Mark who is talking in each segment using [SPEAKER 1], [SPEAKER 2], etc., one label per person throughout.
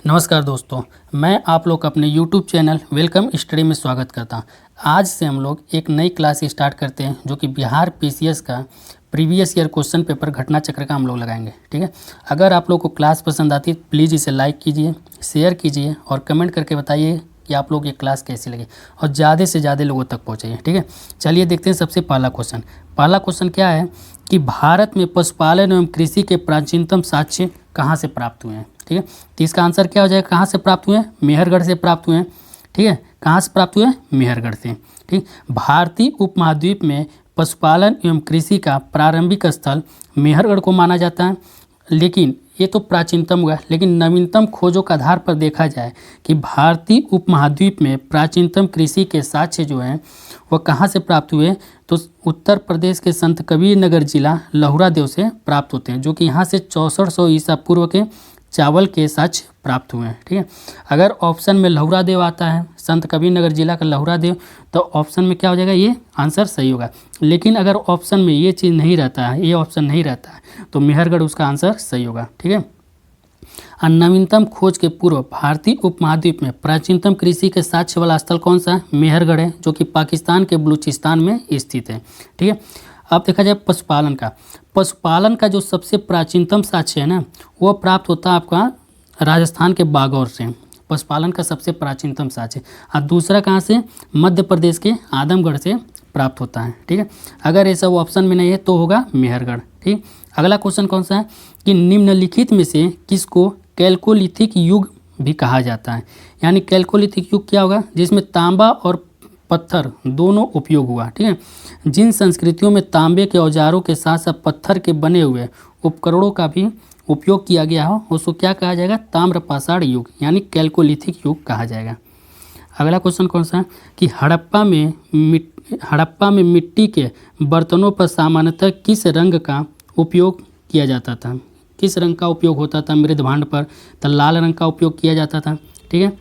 [SPEAKER 1] नमस्कार दोस्तों, मैं आप लोग का अपने YouTube चैनल वेलकम स्टडी में स्वागत करता हूं। आज से हम लोग एक नई क्लास स्टार्ट करते हैं जो कि बिहार पीसीएस का प्रीवियस ईयर क्वेश्चन पेपर घटना चक्र का हम लोग लगाएंगे। ठीक है, अगर आप लोग को क्लास पसंद आती है प्लीज़ इसे लाइक कीजिए, शेयर कीजिए और कमेंट करके बताइए कि आप लोग ये क्लास कैसी लगी और ज़्यादा से ज़्यादा लोगों तक पहुँचाइए। ठीक है, चलिए देखते हैं सबसे पहला क्वेश्चन क्या है कि भारत में पशुपालन एवं कृषि के प्राचीनतम साक्ष्य कहाँ से प्राप्त हुए हैं। ठीक है, तो इसका आंसर क्या हो जाएगा, कहाँ से प्राप्त हुए हैं, मेहरगढ़ से प्राप्त हुए हैं। ठीक है, कहाँ से प्राप्त हुए हैं, मेहरगढ़ से। ठीक, भारतीय उपमहाद्वीप में पशुपालन एवं कृषि का प्रारंभिक स्थल मेहरगढ़ को माना जाता है। लेकिन ये तो प्राचीनतम हुआ, लेकिन नवीनतम खोजों के आधार पर देखा जाए कि भारतीय उपमहाद्वीप में प्राचीनतम कृषि के साक्ष्य जो हैं वह कहाँ से प्राप्त हुए, तो उत्तर प्रदेश के संत कबीर नगर जिला लहुरादेव से प्राप्त होते हैं, जो कि यहाँ से 6400 ईसा पूर्व के चावल के साक्ष्य प्राप्त हुए हैं। ठीक है, अगर ऑप्शन में लहुरादेव आता है, संत कबीर नगर जिला का लहुरादेव, तो ऑप्शन में क्या हो जाएगा, ये आंसर सही होगा। लेकिन अगर ऑप्शन में ये चीज़ नहीं रहता है, ये ऑप्शन नहीं रहता है, तो मेहरगढ़ उसका आंसर सही होगा। ठीक है, और नवीनतम खोज के पूर्व भारतीय उपमहाद्वीप में प्राचीनतम कृषि के साक्ष्य वाला स्थल कौन सा है, मेहरगढ़ है, जो कि पाकिस्तान के बलूचिस्तान में स्थित है। ठीक है, अब देखा जाए पशुपालन का जो सबसे प्राचीनतम साक्ष्य है ना, वो प्राप्त होता है आपका राजस्थान के बागौर से, पशुपालन का सबसे प्राचीनतम साक्ष्य। और दूसरा कहाँ से, मध्य प्रदेश के आदमगढ़ से प्राप्त होता है। ठीक है, अगर ये सब ऑप्शन में नहीं है तो होगा मेहरगढ़। ठीक, अगला क्वेश्चन कौन सा है कि निम्नलिखित में से किसको कैल्कोलिथिक युग भी कहा जाता है। यानी कैल्कोलिथिक युग क्या होगा, जिसमें तांबा और पत्थर दोनों उपयोग हुआ। ठीक है, जिन संस्कृतियों में तांबे के औजारों के साथ साथ पत्थर के बने हुए उपकरणों का भी उपयोग किया गया हो, उसको क्या कहा जाएगा, ताम्रपाषाण युग यानी कैल्कोलिथिक युग कहा जाएगा। अगला क्वेश्चन कौन सा है कि हड़प्पा में मिट्टी के बर्तनों पर सामान्यतः किस रंग का उपयोग किया जाता था, किस रंग का उपयोग होता था, मृदभांड पर तो लाल रंग का उपयोग किया जाता था। ठीक है,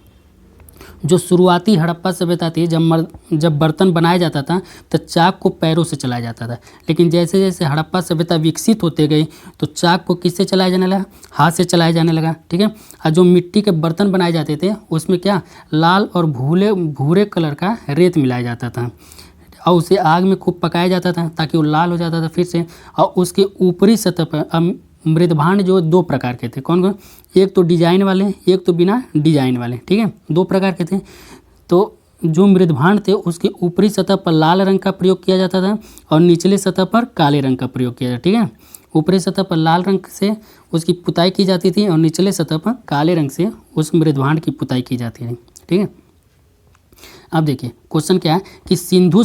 [SPEAKER 1] जो शुरुआती हड़प्पा सभ्यता थी, जब बर्तन बनाया जाता था तो चाक को पैरों से चलाया जाता था, लेकिन जैसे जैसे हड़प्पा सभ्यता विकसित होते गई तो चाक को किससे चलाया जाने लगा, हाथ से चलाया जाने लगा। ठीक है, और जो मिट्टी के बर्तन बनाए जाते थे उसमें क्या लाल और भूरे कलर का रेत मिलाया जाता था और उसे आग में खूब पकाया जाता था ताकि वो लाल हो जाता था फिर से। और उसके ऊपरी सतह पर मृदभांड जो दो प्रकार के थे, कौन कौन, एक तो डिजाइन वाले, एक तो बिना डिजाइन वाले। ठीक है, दो प्रकार के थे। तो जो मृदभांड थे उसके ऊपरी सतह पर लाल रंग का प्रयोग किया जाता था और निचले सतह पर काले रंग का प्रयोग किया जाता। ठीक है, ऊपरी सतह पर लाल रंग से उसकी पुताई की जाती थी और निचले सतह पर काले रंग से उस मृदभांड की पुताई की जाती थी। ठीक है, अब देखिए क्वेश्चन क्या है कि सिंधु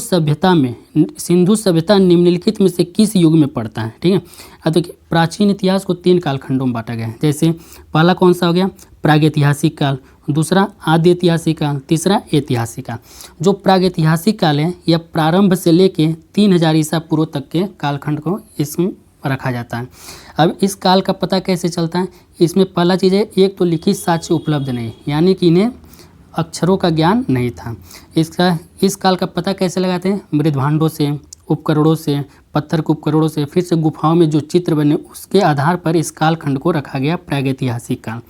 [SPEAKER 1] सभ्यता निम्नलिखित में से किस युग में पड़ता है। ठीक है, अब देखिए प्राचीन इतिहास को 3 कालखंडों में बांटा गया है। जैसे पहला कौन सा हो गया, प्रागैतिहासिक काल, दूसरा आद्य ऐतिहासिक काल, तीसरा ऐतिहासिक काल। जो प्रागैतिहासिक काल है यह प्रारंभ से लेके 3000 ईसा पूर्व तक के कालखंड को इसमें रखा जाता है। अब इस काल का पता कैसे चलता है, इसमें पहला चीज़ है, एक तो लिखित साक्ष्य उपलब्ध नहीं, यानी कि इन्हें अक्षरों का ज्ञान नहीं था। इस काल का पता कैसे लगाते हैं, मृदभांडों से, उपकरणों से, पत्थर के उपकरणों से, फिर से गुफाओं में जो चित्र बने उसके आधार पर इस कालखंड को रखा गया प्रागैतिहासिक काल।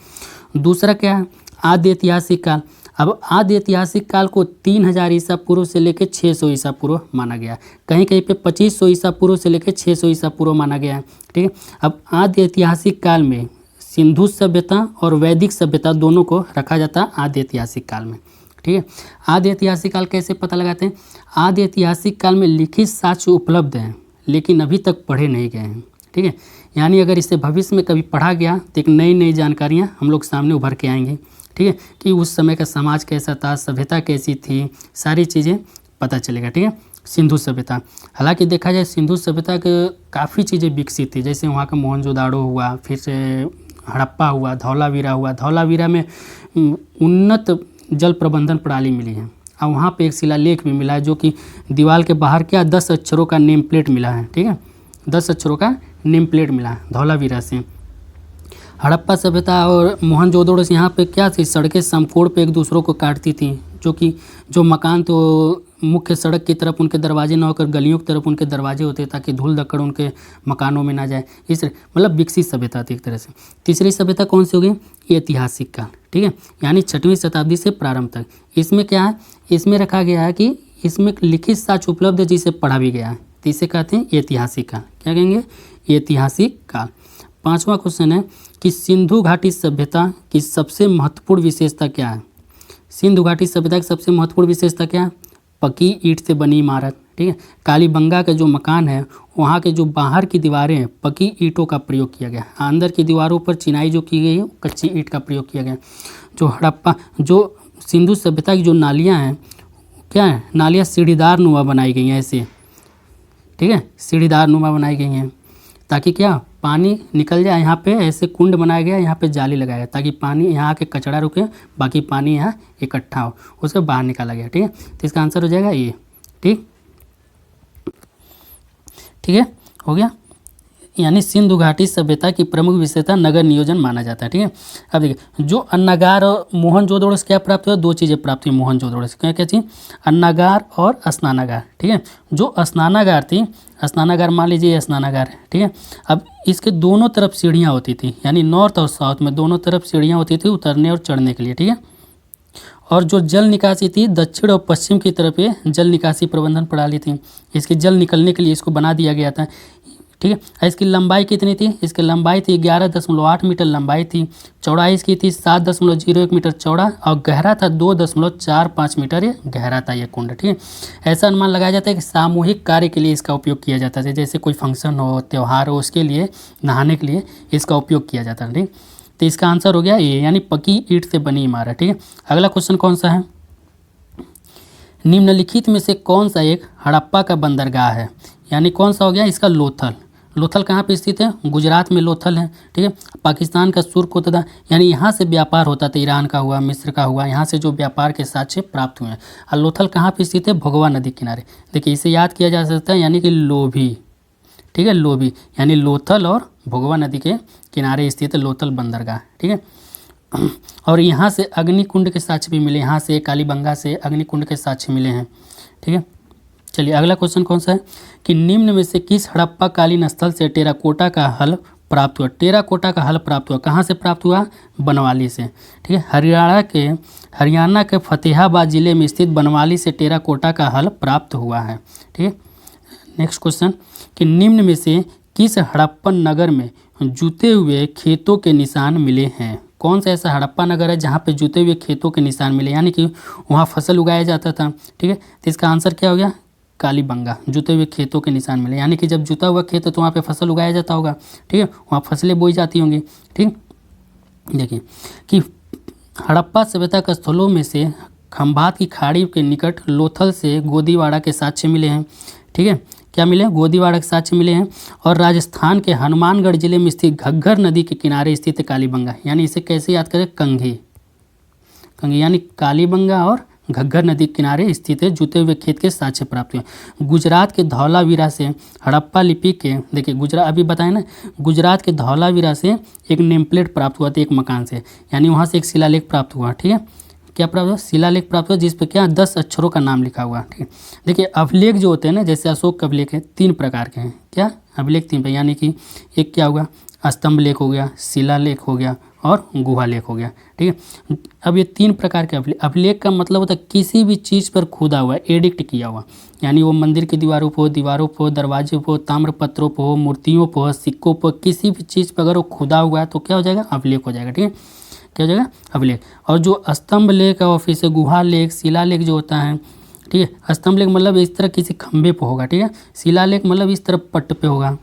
[SPEAKER 1] दूसरा क्या है, आद्य ऐतिहासिक काल। अब आद्य ऐतिहासिक काल को 3000 ईसा पूर्व से लेकर 600 ईसा पूर्व माना गया, कहीं कहीं पे 2500 ईसा पूर्व से लेकर 600 ईसा पूर्व माना गया है। ठीक है, अब आद्य ऐतिहासिक काल में सिंधु सभ्यता और वैदिक सभ्यता दोनों को रखा जाता है आद्य ऐतिहासिक काल में। ठीक है, आद्य ऐतिहासिक काल कैसे पता लगाते हैं, आद्य ऐतिहासिक काल में लिखित साक्ष्य उपलब्ध हैं लेकिन अभी तक पढ़े नहीं गए हैं। ठीक है, यानी अगर इसे भविष्य में कभी पढ़ा गया तो एक नई जानकारियाँ हम लोग सामने उभर के आएंगी। ठीक है, कि उस समय का समाज कैसा था, सभ्यता कैसी थी, सारी चीज़ें पता चलेगा। ठीक है, सिंधु सभ्यता, हालांकि देखा जाए सिंधु सभ्यता के काफ़ी चीज़ें विकसित थी, जैसे वहाँ का मोहनजोदाड़ो हुआ, फिर से हड़प्पा हुआ, धौलावीरा हुआ। धौलावीरा में उन्नत जल प्रबंधन प्रणाली मिली है और वहाँ पे एक शिलालेख भी मिला है जो कि दीवार के बाहर क्या 10 अक्षरों का नेम प्लेट मिला है। ठीक है, 10 अक्षरों का नेम प्लेट मिला है धौलावीरा से। हड़प्पा सभ्यता और मोहनजोदड़ो से यहाँ पे क्या थी, सड़कें समकोण पे एक दूसरों को काटती थी, जो मकान तो मुख्य सड़क की तरफ उनके दरवाजे ना होकर गलियों की तरफ उनके दरवाजे होते ताकि धूल धक्कड़ उनके मकानों में ना जाए। इस मतलब विकसित सभ्यता थी एक तरह से। तीसरी सभ्यता कौन सी होगी? ऐतिहासिक काल, ठीक है, यानी 6वीं शताब्दी से प्रारंभ तक। इसमें क्या है? इसमें रखा गया है कि इसमें लिखित साक्ष्य उपलब्ध है जिसे पढ़ा भी गया है, तो इसे कहते हैं ऐतिहासिक काल। क्या कहेंगे? ऐतिहासिक काल। 5वां क्वेश्चन है कि सिंधु घाटी सभ्यता की सबसे महत्वपूर्ण विशेषता क्या है? सिंधु घाटी सभ्यता की सबसे महत्वपूर्ण विशेषता क्या है? पक्की ईंट से बनी इमारत, ठीक है। कालीबंगा का जो मकान है वहाँ के जो बाहर की दीवारें हैं पक्की ईंटों का प्रयोग किया गया, अंदर की दीवारों पर चिनाई जो की गई है कच्ची ईंट का प्रयोग किया गया। जो हड़प्पा जो सिंधु सभ्यता की जो नालियाँ हैं क्या है? नालियाँ सीढ़ीदार नुमा बनाई गई हैं ऐसे, ठीक है, सीढ़ीदार नुमा बनाई गई हैं ताकि क्या पानी निकल जाए। यहाँ पे ऐसे कुंड बनाया गया, यहाँ पे जाली लगाया गया ताकि पानी यहाँ के कचरा रुके, बाकी पानी यहाँ इकट्ठा हो, उसके बाहर निकाला गया, ठीक है। तो इसका आंसर हो जाएगा ये, ठीक है, हो गया। यानी सिंधु घाटी सभ्यता की प्रमुख विशेषता नगर नियोजन माना जाता है, ठीक है। अब देखिए जो अन्नागार और मोहनजोदड़ो से क्या प्राप्त हुआ? 2 चीज़ें प्राप्त हुई मोहनजोदड़ो से। क्या क्या चीज़? अन्नागार और स्नानागार, ठीक है। जो स्नानागार थी, स्नानागार मान लीजिए ये स्नानागार है, ठीक है। अब इसके दोनों तरफ सीढ़ियाँ होती थी, यानी नॉर्थ और साउथ में दोनों तरफ सीढ़ियाँ होती थी उतरने और चढ़ने के लिए, ठीक है। और जो जल निकासी थी दक्षिण और पश्चिम की तरफ ये जल निकासी प्रबंधन प्रणाली थी, इसके जल निकलने के लिए इसको बना दिया गया था, ठीक है। इसकी लंबाई कितनी थी? इसकी लंबाई थी 11.8 मीटर लंबाई थी, चौड़ाई इसकी थी 7.01 मीटर चौड़ा और गहरा था 2.45 मीटर ये गहरा था ये कुंड, ठीक है। ऐसा अनुमान लगाया जाता है कि सामूहिक कार्य के लिए इसका उपयोग किया जाता है, जैसे कोई फंक्शन हो, त्यौहार हो, उसके लिए नहाने के लिए इसका उपयोग किया जाता है, ठीक। तो इसका आंसर हो गया ये, यानी पक्की ईंट से बनी इमारत, ठीक है। अगला क्वेश्चन कौन सा है? निम्नलिखित में से कौन सा एक हड़प्पा का बंदरगाह है? यानी कौन सा हो गया इसका? लोथल। लोथल कहाँ पे स्थित है? गुजरात में लोथल है, ठीक है। पाकिस्तान का सुरकोतदा, यानी यहाँ से व्यापार होता था, ईरान का हुआ, मिस्र का हुआ, यहाँ से जो व्यापार के साक्ष्य प्राप्त हुए हैं। और लोथल कहाँ पे स्थित है? भोगवा नदी किनारे। देखिए इसे याद किया जा सकता है, यानी कि लोभी, ठीक है, लोभी, यानी लोथल और भोगवा नदी के किनारे स्थित लोथल बंदरगाह, ठीक है। और यहाँ से अग्निकुंड के साक्ष्य भी मिले, यहाँ से कालीबंगा से अग्निकुंड के साक्ष्य मिले हैं, ठीक है। चलिए अगला क्वेश्चन कौन सा है कि निम्न में से किस हड़प्पा कालीन स्थल से टेराकोटा का हल प्राप्त हुआ? टेराकोटा का हल प्राप्त हुआ कहाँ से प्राप्त हुआ? बनवाली से, ठीक है। हरियाणा के फतेहाबाद जिले में स्थित बनवाली से टेराकोटा का हल प्राप्त हुआ है, ठीक है। नेक्स्ट क्वेश्चन कि निम्न में से किस हड़प्पन नगर में जुते हुए खेतों के निशान मिले हैं? कौन सा ऐसा हड़प्पा नगर है जहाँ पे जुते हुए खेतों के निशान मिले, यानी कि वहाँ फसल उगाया जाता था, ठीक है। तो इसका आंसर क्या हो गया? कालीबंगा। जुते हुए खेतों के निशान मिले, यानी कि जब जुता हुआ खेत है तो वहाँ पे फसल उगाया जाता होगा, ठीक है, वहाँ फसलें बोई जाती होंगी, ठीक। देखिए कि हड़प्पा सभ्यता के स्थलों में से खंभात की खाड़ी के निकट लोथल से गोदीवाड़ा के साक्ष्य मिले हैं, ठीक है। क्या मिले? गोदीवाड़ा के साक्ष्य मिले हैं। और राजस्थान के हनुमानगढ़ जिले में स्थित घग्गर नदी के किनारे स्थित कालीबंगा, यानी इसे कैसे याद करें? कंघी, यानी कालीबंगा और घग्गर नदी के किनारे स्थित है, जुते हुए खेत के साक्ष्य प्राप्त हुए। गुजरात के धौलावीरा से हड़प्पा लिपि के, देखिए गुजरात अभी बताए ना, गुजरात के धौलावीरा से एक नेम प्लेट प्राप्त हुआ था एक मकान से, यानी वहाँ से एक शिलालेख प्राप्त हुआ, ठीक है। क्या प्राप्त हुआ? शिलालेख प्राप्त हुआ जिस पर क्या 10 अक्षरों का नाम लिखा हुआ, ठीक है। देखिए अभिलेख जो होते हैं ना, जैसे अशोक के अभिलेख है 3 प्रकार के हैं। क्या? अभिलेख 3 यानी कि एक क्या होगा? स्तंभ लेख हो गया, शिलालेख हो गया और गुहा लेख हो गया, ठीक है। अब ये 3 प्रकार के अभिलेख का मतलब होता है किसी भी चीज़ पर खुदा हुआ, एडिक्ट किया हुआ, यानी वो मंदिर की दीवारों पर हो, दरवाजे पर हो, ताम्रपत्रों पर हो, मूर्तियों पर हो, सिक्कों पर, किसी भी चीज़ पर अगर वो खुदा हुआ है तो क्या हो जाएगा? अभिलेख हो जाएगा, ठीक है। क्या हो जाएगा? अभिलेख। और जो स्तंभ लेख है और फिर से गुहा लेख, शिलालेख जो होता है, ठीक है। स्तंभ लेख मतलब इस तरह किसी खंभे पर होगा, ठीक है। शिलालेख मतलब इस तरह पट्ट पे होगा,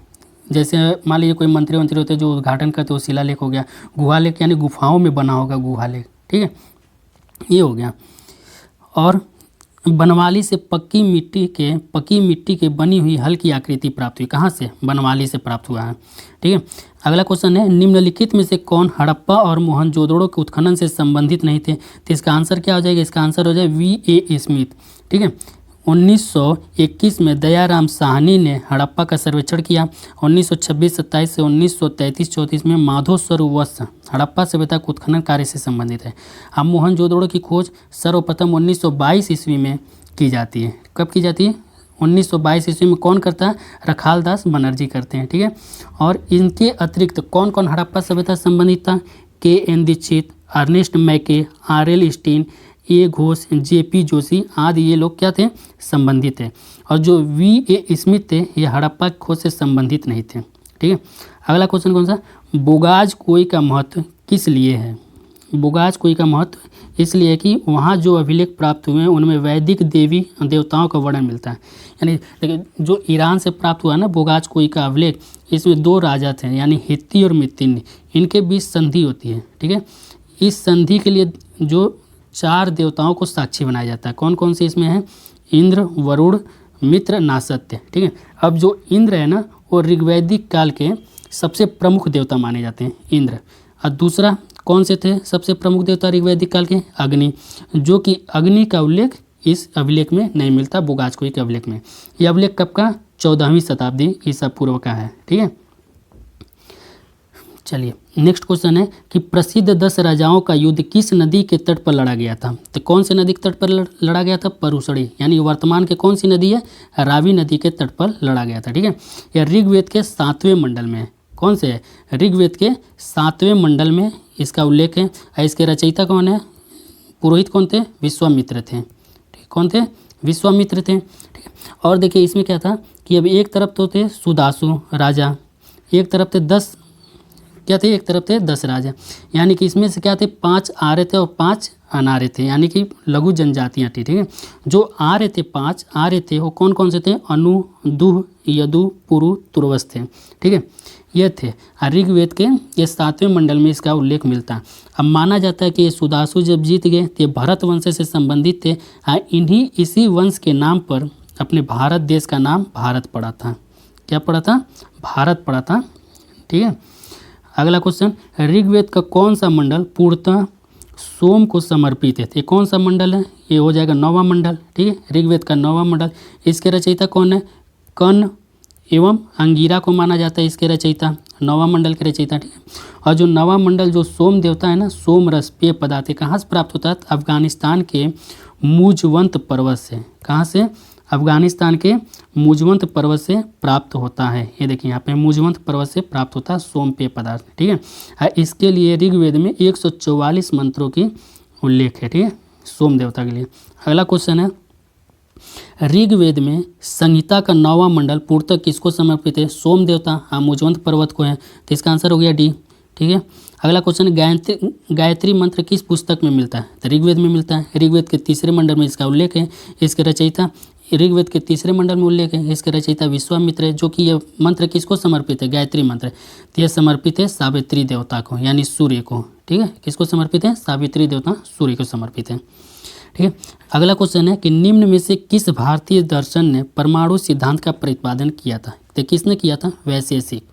[SPEAKER 1] जैसे मान लीजिए कोई मंत्री होते हैं जो उद्घाटन करते हो, शिलालेख हो गया। गुहालेख यानी गुफाओं में बना होगा गुहालेख, ठीक है, ये हो गया। और बनवाली से पक्की मिट्टी के बनी हुई हल की आकृति प्राप्त हुई, कहाँ से? बनवाली से प्राप्त हुआ है, ठीक है। अगला क्वेश्चन है निम्नलिखित में से कौन हड़प्पा और मोहनजोदड़ो के उत्खनन से संबंधित नहीं थे? तो इसका आंसर क्या हो जाएगा? इसका आंसर हो जाए V.A. स्मिथ, ठीक है। 1921 में दयाराम साहनी ने हड़प्पा का सर्वेक्षण किया। 1926-27 से 1933-34 में माधो स्वरूप हड़प्पा सभ्यता के उत्खनन कार्य से संबंधित है। अब मोहनजोदड़ो की खोज सर्वप्रथम 1922 ईस्वी में की जाती है। कब की जाती है? 1922 ईस्वी में कौन करता है? रखालदास बनर्जी करते हैं, ठीक है। और इनके अतिरिक्त कौन कौन हड़प्पा सभ्यता संबंधित था? के.एन. दीक्षित, अर्नेस्ट मैके, आर.एल. स्टीन, ए. घोष, जे.पी. जोशी आदि ये लोग क्या थे? संबंधित थे। और जो V.A. स्मिथ थे ये हड़प्पा की खोज से संबंधित नहीं थे, ठीक है। अगला क्वेश्चन कौन सा? बोगाज कुएं का महत्व किस लिए है? बोगाज कुएं का महत्व इसलिए कि वहाँ जो अभिलेख प्राप्त हुए हैं उनमें वैदिक देवी देवताओं का वर्णन मिलता है। यानी देखिए, जो ईरान से प्राप्त हुआ ना बोगाज कुएं का अभिलेख, इसमें 2 राजा थे यानी हित्ती और मित्तिनी, इनके बीच संधि होती है, ठीक है। इस संधि के लिए जो 4 देवताओं को साक्षी बनाया जाता है। कौन कौन से इसमें है? इंद्र, वरुण, मित्र, नासत्य, ठीक है। अब जो इंद्र है ना वो ऋग्वैदिक काल के सबसे प्रमुख देवता माने जाते हैं, इंद्र। और दूसरा कौन से थे सबसे प्रमुख देवता ऋग्वैदिक काल के? अग्नि, जो कि अग्नि का उल्लेख इस अभिलेख में नहीं मिलता, बोगाज कुएं के अभिलेख में। यह अभिलेख कब का? 14वीं शताब्दी ईसा पूर्व का है, ठीक है। चलिए नेक्स्ट क्वेश्चन है कि प्रसिद्ध 10 राजाओं का युद्ध किस नदी के तट पर लड़ा गया था? तो कौन से नदी के तट पर लड़ा गया था? परुसड़ी, यानी वर्तमान के कौन सी नदी है? रावी नदी के तट पर लड़ा गया था, ठीक है। यह ऋग्वेद के 7वें मंडल में है। कौन से है? ऋग्वेद के 7वें मंडल में इसका उल्लेख है। इसके रचयिता कौन है? पुरोहित कौन थे? विश्वामित्र थे, ठीक। कौन थे? विश्वामित्र थे, ठीक है। और देखिए इसमें क्या था कि अब एक तरफ तो थे सुदासु राजा, एक तरफ थे 10 क्या थे? एक तरफ थे 10 राजा, यानी कि इसमें से क्या थे? 5 आर्य थे और 5 अनार्य थे, यानी कि लघु जनजातियाँ थी, ठीक है। जो आर्य थे 5 आर्य थे वो कौन कौन से थे? अनु, दुह, यदु, पुरु, तुर्वस थे, ठीक है। ये थे ऋग्वेद के ये 7वें मंडल में इसका उल्लेख मिलता है। अब माना जाता है कि ये सुदासु जब जीत गए तो ये भरत वंश से संबंधित थे। इन्हीं इसी वंश के नाम पर अपने भारत देश का नाम भारत पड़ा था। क्या पड़ा था? भारत पड़ा था, ठीक है। अगला क्वेश्चन, ऋग्वेद का कौन सा मंडल पूर्णतः सोम को समर्पित है? ये कौन सा मंडल है? ये हो जाएगा 9वां मंडल, ठीक है। ऋग्वेद का 9वां मंडल। इसके रचयिता कौन है? कर्ण एवं अंगिरा को माना जाता है इसके रचयिता, 9वां मंडल के रचयिता, ठीक है। और जो 9वां मंडल जो सोम देवता है ना, सोम रस पेय पदार्थ कहाँ से प्राप्त होता है? अफगानिस्तान के मुजवंत पर्वत से। कहाँ से? अफगानिस्तान के मुजवंत पर्वत से प्राप्त होता है। ये देखिए यहाँ पे मुजवंत पर्वत से प्राप्त होता है सोम पेय पदार्थ, ठीक है। इसके लिए ऋग्वेद में 144 मंत्रों की उल्लेख है, ठीक है, सोम देवता के लिए। अगला क्वेश्चन है, ऋग्वेद में संहिता का 9वां मंडल पूर्णतः किसको समर्पित है? सोम देवता, हाँ, मुजवंत पर्वत को है, तो इसका आंसर हो गया डी, ठीक है। अगला क्वेश्चन, गायत्री मंत्र किस पुस्तक में मिलता है? तो ऋग्वेद में मिलता है। ऋग्वेद के 3रे मंडल में इसका उल्लेख है। इसके रचयिता ऋग्वेद के 3रे मंडल में उल्लेख है। इसके रचयिता विश्वामित्र है, जो कि यह मंत्र किसको समर्पित है? गायत्री मंत्र। तो यह समर्पित है सावित्री देवता को, यानी सूर्य को, ठीक है। किसको समर्पित है? सावित्री देवता सूर्य को समर्पित है, ठीक है। अगला क्वेश्चन है कि निम्न में से किस भारतीय दर्शन ने परमाणु सिद्धांत का प्रतिपादन किया था? तो किसने किया था? वैशेषिक।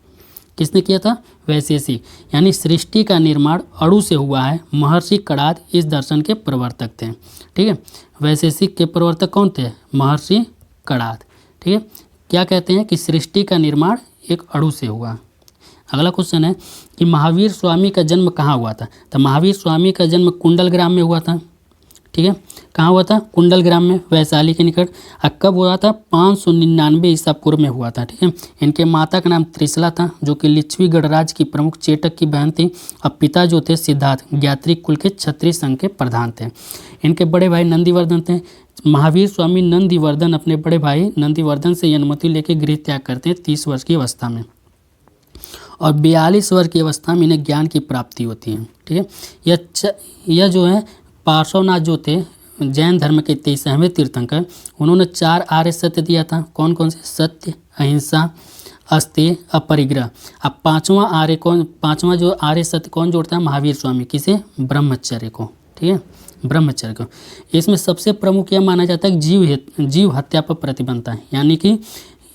[SPEAKER 1] किसने किया था? वैशेषिक, यानी सृष्टि का निर्माण अणु से हुआ है। महर्षि कणाद इस दर्शन के प्रवर्तक थे, ठीक है। वैशेषिक के प्रवर्तक कौन थे? महर्षि कणाद, ठीक है। क्या कहते हैं कि सृष्टि का निर्माण एक अणु से हुआ। अगला क्वेश्चन है कि महावीर स्वामी का जन्म कहाँ हुआ था? तो महावीर स्वामी का जन्म कुंडल ग्राम में हुआ था, ठीक है। कहाँ हुआ था? कुंडल ग्राम में, वैशाली के निकट। कब हुआ था? 599 ईसा पूर्व में हुआ था, ठीक है। इनके माता का नाम त्रिशला था, जो कि लिच्छवी गणराज्य की प्रमुख चेटक की बहन थी। और पिता जो थे सिद्धार्थ, ज्ञात्रिक कुल के क्षत्रिय संघ के प्रधान थे। इनके बड़े भाई नंदीवर्धन थे। महावीर स्वामी नंदीवर्धन अपने बड़े भाई नंदीवर्धन से अनुमति लेकर गृह त्याग करते हैं 30 वर्ष की अवस्था में, और 42 वर्ष की अवस्था में इन्हें ज्ञान की प्राप्ति होती है, ठीक है। यह जो है पार्श्वनाथ जो थे जैन धर्म के 23वें तीर्थंकर, उन्होंने 4 आर्य सत्य दिया था। कौन कौन से? सत्य, अहिंसा, अस्तेय, अपरिग्रह। अब पांचवा जो आर्य सत्य कौन जोड़ता है? महावीर स्वामी। किसे? ब्रह्मचर्य को, ठीक है, ब्रह्मचर्य को। इसमें सबसे प्रमुख यह माना जाता है कि जीव हत्या पर प्रतिबंध है, यानी कि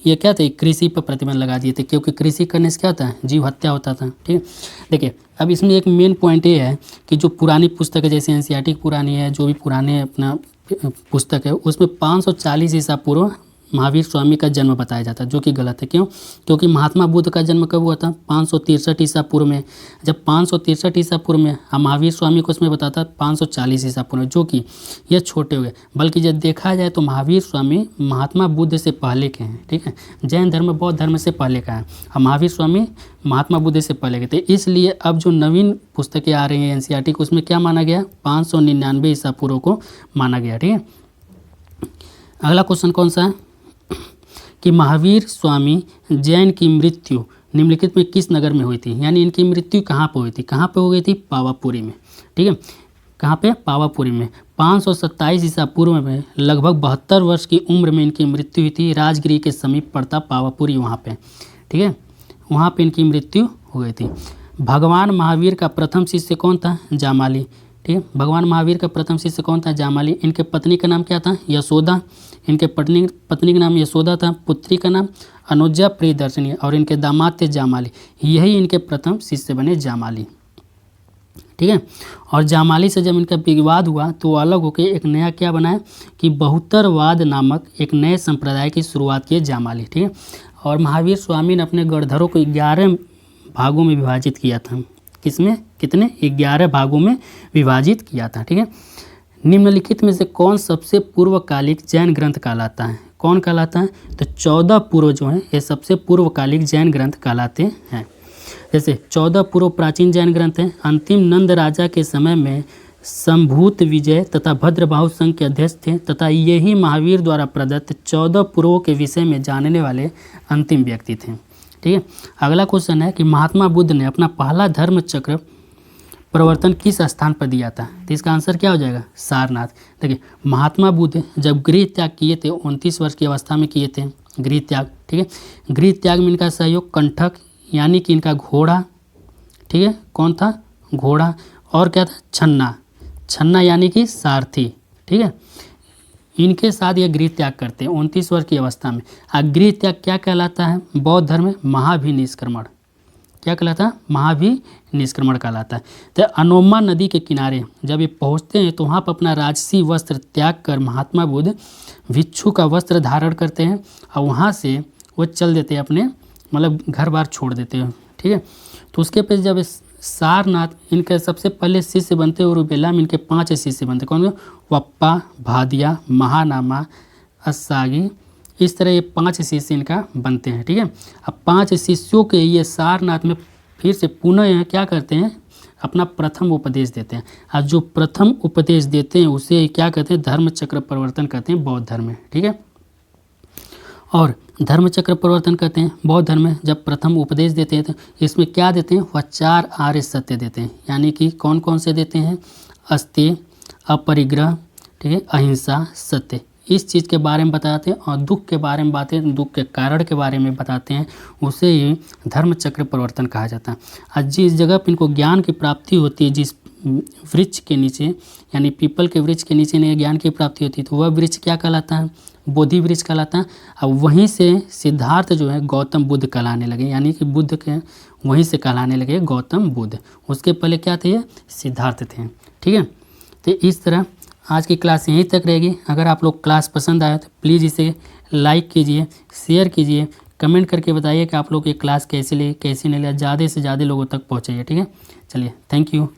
[SPEAKER 1] ये क्या थे? कृषि पर प्रतिबंध लगा दिए थे, क्योंकि कृषि करने से क्या होता है? जीव हत्या होता था, ठीक है। देखिए अब इसमें एक मेन पॉइंट ये है कि जो पुरानी पुस्तक है, जैसे एनसीईआरटी पुरानी है, जो भी पुराने अपना पुस्तक है, उसमें 540 ईसा पूर्व महावीर स्वामी का जन्म बताया जाता है, जो कि गलत है। क्यों? क्योंकि महात्मा बुद्ध का जन्म कब हुआ था? 563 ईसा पूर्व में। जब 563 ईसा पूर्व में महावीर स्वामी को उसमें बताता है 540 ईसा पूर्व में, जो कि ये छोटे हो गए। बल्कि जब देखा जाए तो महावीर स्वामी महात्मा बुद्ध से पहले के हैं, ठीक है। जैन धर्म बौद्ध धर्म से पहले का है और महावीर स्वामी महात्मा बुद्ध से पहले के थे। इसलिए अब जो नवीन पुस्तकें आ रही हैं एनसीईआरटी को, उसमें क्या माना गया? 599 ईसा पूर्व को माना गया, ठीक है। अगला क्वेश्चन कौन सा है कि महावीर स्वामी जैन की मृत्यु निम्नलिखित में किस नगर में हुई थी? यानी इनकी मृत्यु कहाँ पर हुई थी? कहाँ पे हो गई थी? पावापुरी में, ठीक है। कहाँ पे? पावापुरी में। 527 ईसा पूर्व में लगभग 72 वर्ष की उम्र में इनकी मृत्यु हुई थी। राजगिरी के समीप पड़ता पावापुरी, वहाँ पे, ठीक है, वहाँ पे इनकी मृत्यु हो गई थी। भगवान महावीर का प्रथम शिष्य कौन था? जामाली, ठीक है। भगवान महावीर का प्रथम शिष्य कौन था? जामाली। इनके पत्नी का नाम क्या था? यशोदा। इनके पत्नी का नाम यशोदा था। पुत्री का नाम अनुजा प्रियदर्शनी और इनके दामाद थे जामाली। यही इनके प्रथम शिष्य बने, जामाली, ठीक है। और जामाली से जब इनका विवाद हुआ तो वो अलग होकर एक नया क्या बनाया कि बहुत्तरवाद नामक एक नए संप्रदाय की शुरुआत की जामाली, ठीक है। और महावीर स्वामी ने अपने गणधरों को 11 भागों में विभाजित किया था। किसमें? कितने? 11 भागों में विभाजित किया था, ठीक है। निम्नलिखित में से कौन सबसे पूर्वकालिक जैन ग्रंथ कहलाता है? कौन कहलाता है? तो 14 पूर्व जो हैं ये सबसे पूर्वकालिक जैन ग्रंथ कहलाते हैं। जैसे 14 पूर्व प्राचीन जैन ग्रंथ हैं। अंतिम नंद राजा के समय में संभूत विजय तथा भद्रबाहु संघ के अध्यक्ष थे तथा यही महावीर द्वारा प्रदत्त 14 पूर्वों के विषय में जानने वाले अंतिम व्यक्ति थे, ठीक है। अगला क्वेश्चन है कि महात्मा बुद्ध ने अपना पहला धर्म चक्र प्रवर्तन किस स्थान पर दिया था? तो इसका आंसर क्या हो जाएगा? सारनाथ। देखिए, महात्मा बुद्ध जब गृह त्याग किए थे 29 वर्ष की अवस्था में किए थे गृह त्याग, ठीक है। गृह त्याग में इनका सहयोग कंठक यानी कि इनका घोड़ा, ठीक है, कौन था? घोड़ा। और क्या था? छन्ना। छन्ना यानी कि सारथी, ठीक है। इनके साथ ये गृह त्याग करते हैं 29 वर्ष की अवस्था में। गृह त्याग क्या कहलाता है? बौद्ध धर्म में महाभिनिष्क्रमण। क्या कहलाता है? महाभिनिष्क्रमण कहलाता है। तो अनोमा नदी के किनारे जब ये पहुँचते हैं तो वहाँ पर अपना राजसी वस्त्र त्याग कर महात्मा बुद्ध भिक्षु का वस्त्र धारण करते हैं और वहाँ से वो चल देते हैं अपने, मतलब घर बार छोड़ देते हैं, ठीक है। तो उसके पे जब सारनाथ इनके सबसे पहले शिष्य बनते हैं और रूबेला में इनके 5 शिष्य बनते। कौन? वप्पा, भादिया, महानामा, अस्सागी, इस तरह ये 5 शिष्य इनका बनते हैं, ठीक है। अब 5 शिष्यों के ये सारनाथ में फिर से पुनः क्या करते हैं? अपना प्रथम उपदेश देते हैं। और जो प्रथम उपदेश देते हैं उसे क्या कहते हैं? धर्म चक्र प्रवर्तन कहते हैं बौद्ध धर्म में, ठीक है। और धर्म चक्र प्रवर्तन कहते हैं बौद्ध धर्म में जब प्रथम उपदेश देते हैं तो इसमें क्या देते हैं? वह 4 आर्य सत्य देते हैं। यानी कि कौन कौन से देते हैं? अस्तेय, अपरिग्रह, ठीक है, अहिंसा, सत्य। इस चीज़ के बारे में बताते हैं और दुख के बारे में बातें, दुख के कारण के बारे में बताते हैं, उसे ही धर्म चक्र प्रवर्तन कहा जाता है। और जिस जगह पर इनको ज्ञान की प्राप्ति होती है, जिस वृक्ष के नीचे यानी पीपल के वृक्ष के नीचे इन्हें ज्ञान की प्राप्ति होती है, तो वह वृक्ष क्या कहलाता है? बोधि वृक्ष कहलाता है। अब वहीं से सिद्धार्थ जो है गौतम बुद्ध कहलाने लगे, यानी कि बुद्ध के वहीं से कहलाने लगे गौतम बुद्ध। उसके पहले क्या थे? सिद्धार्थ थे, ठीक है। तो इस तरह आज की क्लास यहीं तक रहेगी। अगर आप लोग क्लास पसंद आया तो प्लीज़ इसे लाइक कीजिए, शेयर कीजिए, कमेंट करके बताइए कि आप लोग ये क्लास कैसे लगी, कैसे नहीं लगा। ज़्यादा से ज़्यादा लोगों तक पहुँचाइए, ठीक है। चलिए, थैंक यू।